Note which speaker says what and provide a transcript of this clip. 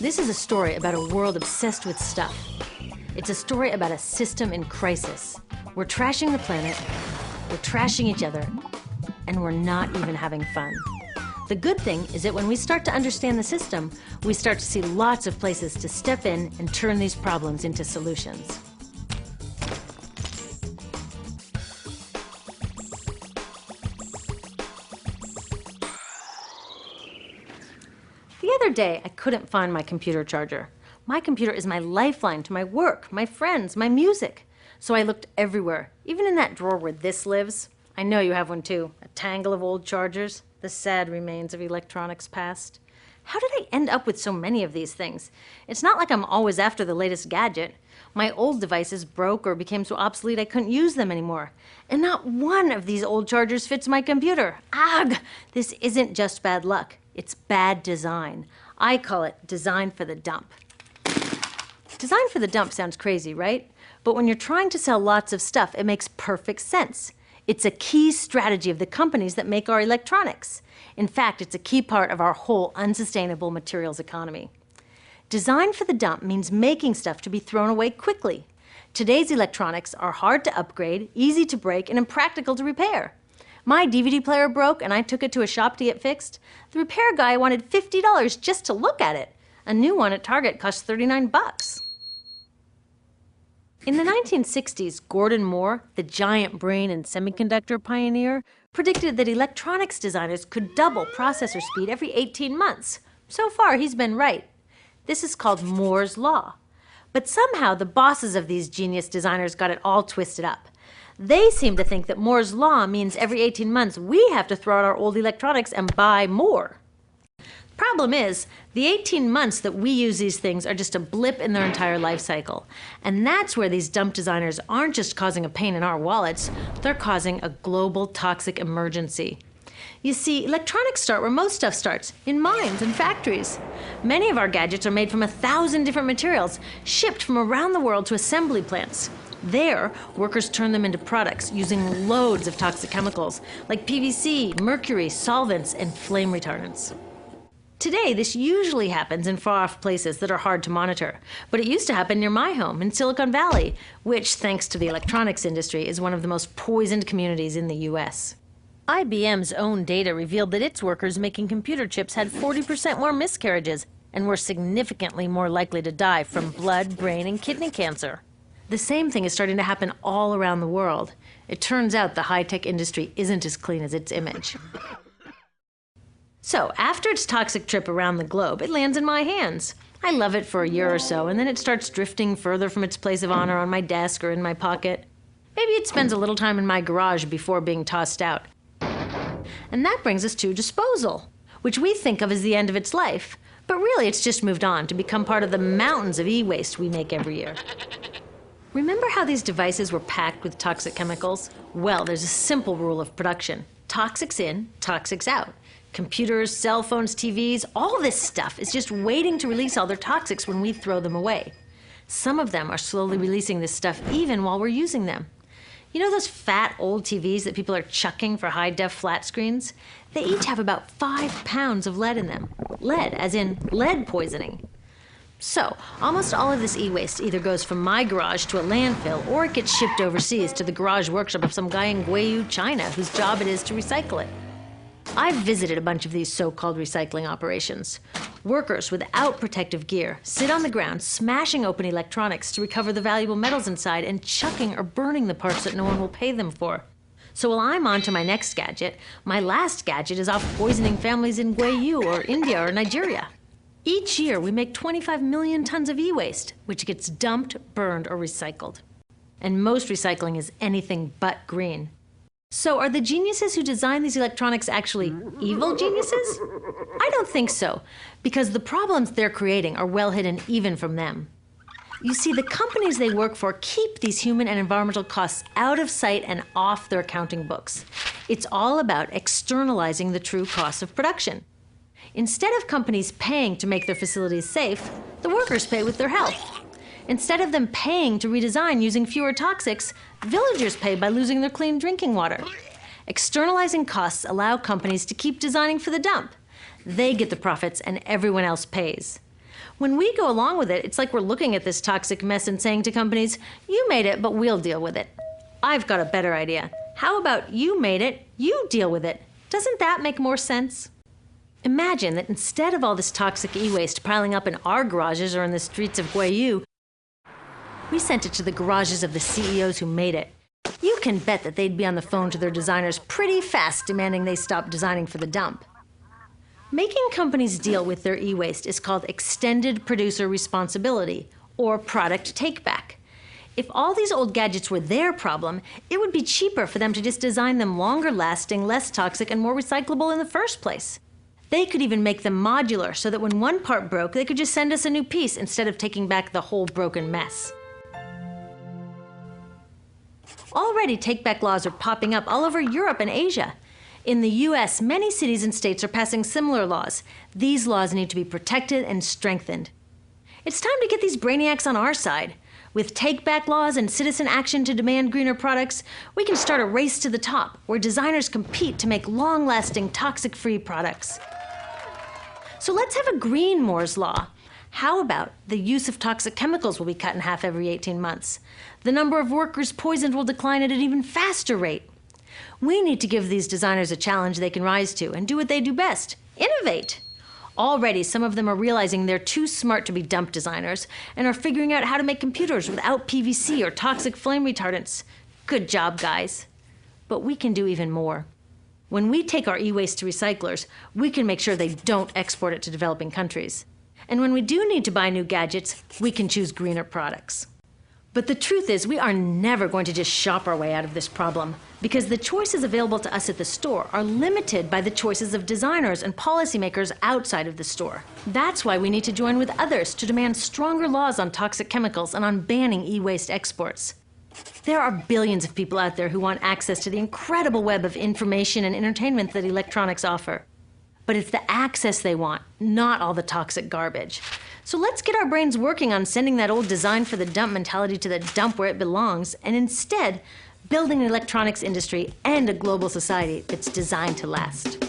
Speaker 1: This is a story about a world obsessed with stuff. It's a story about a system in crisis. We're trashing the planet, we're trashing each other, and we're not even having fun. The good thing is that when we start to understand the system, we start to see lots of places to step in and turn these problems into solutions. The other day, I couldn't find my computer charger. My computer is my lifeline to my work, my friends, my music. So I looked everywhere, even in that drawer where this lives. I know you have one too, a tangle of old chargers, the sad remains of electronics past. How did I end up with so many of these things? It's not like I'm always after the latest gadget. My old devices broke or became so obsolete I couldn't use them anymore. And not one of these old chargers fits my computer. Ugh! This isn't just bad luck. It's bad design. I call it design for the dump. Design for the dump sounds crazy, right? But when you're trying to sell lots of stuff, it makes perfect sense. It's a key strategy of the companies that make our electronics. In fact, it's a key part of our whole unsustainable materials economy. Design for the dump means making stuff to be thrown away quickly. Today's electronics are hard to upgrade, easy to break, and impractical to repair. My DVD player broke and I took it to a shop to get fixed. The repair guy wanted $50 just to look at it. A new one at Target cost 39 bucks. In the 1960s, Gordon Moore, the giant brain and semiconductor pioneer, predicted that electronics designers could double processor speed every 18 months. So far, he's been right. This is called Moore's Law. But somehow, the bosses of these genius designers got it all twisted up. They seem to think that Moore's Law means every 18 months we have to throw out our old electronics and buy more. Problem is, the 18 months that we use these things are just a blip in their entire life cycle. And that's where these dump designers aren't just causing a pain in our wallets, they're causing a global toxic emergency. You see, electronics start where most stuff starts, in mines and factories. Many of our gadgets are made from 1,000 different materials, shipped from around the world to assembly plants. There, workers turn them into products using loads of toxic chemicals like PVC, mercury, solvents, and flame retardants. Today, this usually happens in far-off places that are hard to monitor, but it used to happen near my home in Silicon Valley, which, thanks to the electronics industry, is one of the most poisoned communities in the US. IBM's own data revealed that its workers making computer chips had 40% more miscarriages and were significantly more likely to die from blood, brain, and kidney cancer. The same thing is starting to happen all around the world. It turns out the high-tech industry isn't as clean as its image. So, after its toxic trip around the globe, it lands in my hands. I love it for a year or so, and then it starts drifting further from its place of honor on my desk or in my pocket. Maybe it spends a little time in my garage before being tossed out. And that brings us to disposal, which we think of as the end of its life. But really, it's just moved on to become part of the mountains of e-waste we make every year. Remember how these devices were packed with toxic chemicals? Well, there's a simple rule of production. Toxics in, toxics out. Computers, cell phones, TVs, all this stuff is just waiting to release all their toxics when we throw them away. Some of them are slowly releasing this stuff even while we're using them. You know those fat old TVs that people are chucking for high-def flat screens? They each have about 5 pounds of lead in them. Lead, as in lead poisoning. So, almost all of this e-waste either goes from my garage to a landfill, or it gets shipped overseas to the garage workshop of some guy in Guiyu, China, whose job it is to recycle it. I've visited a bunch of these so-called recycling operations. Workers without protective gear sit on the ground, smashing open electronics to recover the valuable metals inside and chucking or burning the parts that no one will pay them for. So while I'm on to my next gadget, my last gadget is off poisoning families in Guiyu or India or Nigeria. Each year, we make 25 million tons of e-waste, which gets dumped, burned, or recycled. And most recycling is anything but green. So are the geniuses who design these electronics actually evil geniuses? I don't think so, because the problems they're creating are well hidden even from them. You see, the companies they work for keep these human and environmental costs out of sight and off their accounting books. It's all about externalizing the true costs of production. Instead of companies paying to make their facilities safe, the workers pay with their health. Instead of them paying to redesign using fewer toxics, villagers pay by losing their clean drinking water. Externalizing costs allow companies to keep designing for the dump. They get the profits and everyone else pays. When we go along with it, it's like we're looking at this toxic mess and saying to companies, you made it, but we'll deal with it. I've got a better idea. How about you made it, you deal with it? Doesn't that make more sense? Imagine that instead of all this toxic e-waste piling up in our garages or in the streets of Guayu, we sent it to the garages of the CEOs who made it. You can bet that they'd be on the phone to their designers pretty fast demanding they stop designing for the dump. Making companies deal with their e-waste is called extended producer responsibility, or product take-back. If all these old gadgets were their problem, it would be cheaper for them to just design them longer lasting, less toxic, and more recyclable in the first place. They could even make them modular so that when one part broke, they could just send us a new piece instead of taking back the whole broken mess. Already, take-back laws are popping up all over Europe and Asia. In the US, many cities and states are passing similar laws. These laws need to be protected and strengthened. It's time to get these brainiacs on our side. With take-back laws and citizen action to demand greener products, we can start a race to the top where designers compete to make long-lasting, toxic-free products. So let's have a green Moore's Law. How about the use of toxic chemicals will be cut in half every 18 months? The number of workers poisoned will decline at an even faster rate. We need to give these designers a challenge they can rise to and do what they do best: innovate. Already, some of them are realizing they're too smart to be dump designers and are figuring out how to make computers without PVC or toxic flame retardants. Good job, guys. But we can do even more. When we take our e-waste to recyclers, we can make sure they don't export it to developing countries. And when we do need to buy new gadgets, we can choose greener products. But the truth is, we are never going to just shop our way out of this problem, because the choices available to us at the store are limited by the choices of designers and policymakers outside of the store. That's why we need to join with others to demand stronger laws on toxic chemicals and on banning e-waste exports. There are billions of people out there who want access to the incredible web of information and entertainment that electronics offer. But it's the access they want, not all the toxic garbage. So let's get our brains working on sending that old design for the dump mentality to the dump where it belongs, and instead building an electronics industry and a global society that's designed to last.